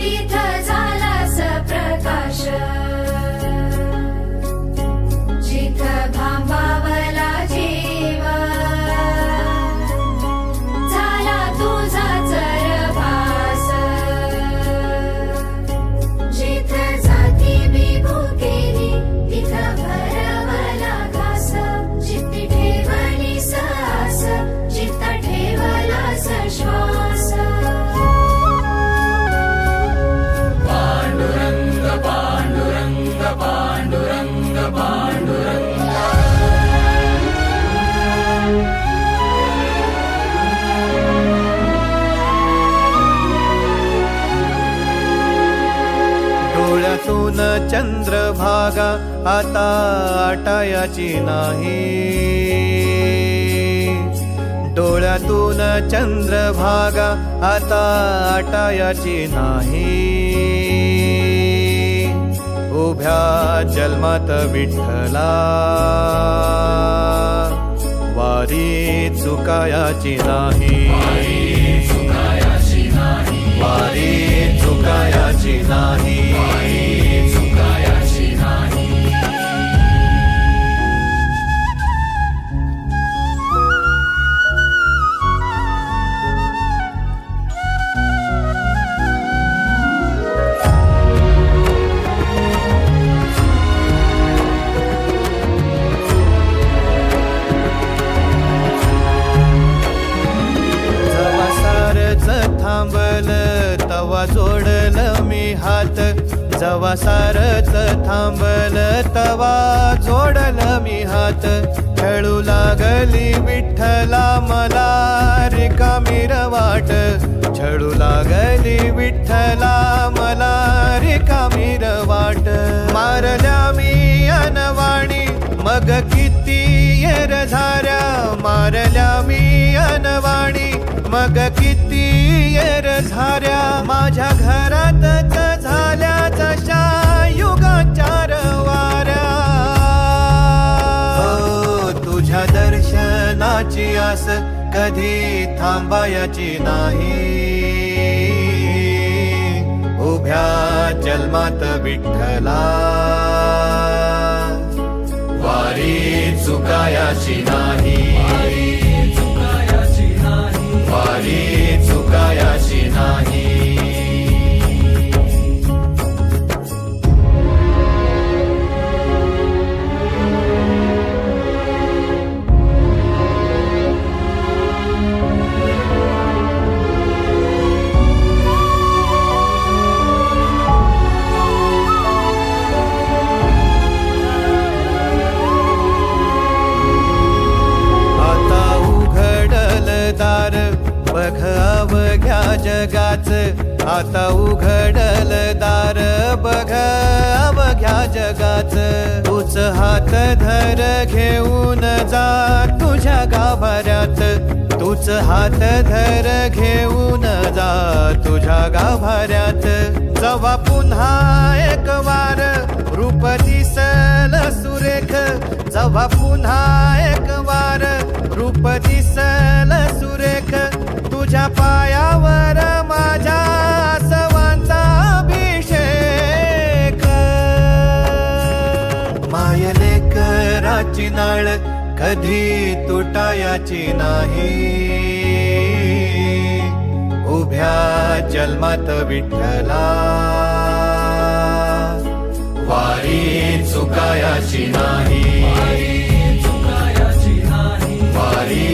तिथ झालास प्रकाश, जिथ भांबावला जीव, झाला तुझा चरभास, जिथ जाती बिभू केली तिथ भरवला घास, जिथे ठेवली सास जिथ ठेवलास श्वास. पांडुरंग पांडुरंग पांडुरंग पांडुरंग. डोळ्यातून चंद्रभागा आता आटायाची नाही, डोळ्यातून चंद्रभागा आता आटायाची नाही. उभ्या जन्मात विठ्ठला वारी चुकायाची नाही, चुकायाची नाही, वारी चुकायाची नाही. चुकायाची नाही. जवा सारच थांबल तवा जोडल मी हात, जवा सारच थांबल तवा जोडल मी हात. खेळू लागली विठ्ठला मला रिकामी वाट, छळू लागली विठ्ठला मला रिकामी वाट. मारल्या मी अनवाणी मग किती येर झाऱ्या, मारल्या मी अनवाणी मग किती येर झाऱ्या. माझ्या घरातच झाल्या जशा युगांच्या वाऱ्या. हो तुझ्या दर्शनाची आस कधी थांबायची नाही, उभ्या जन्मात विठ्ठला वारी चुकायाची नाही, चुकायाची नाही. वारी चुकायाची नाही. दार बघ अवघ्या जगाच, आता उघडल दार बघ अवघ्या जगाच. तूच हात धर घेऊन जा तुझ्या गाभाऱ्यात, तूच हात धर घेऊन जा तुझ्या गाभाऱ्यात. जवा पुन्हा एक वार रूप दिसल सुरेख, जवा पुन्हा एक वार रूप दिसल सुरेख. तुझ्या पायावर माझ्या आसवांचा अभिषेक. मायलेकराची नाळ कधी तुटायाची नाही, उभ्या जन्मात विठ्ठला वारी चुकायाची नाही, चुकायाची नाही. वारी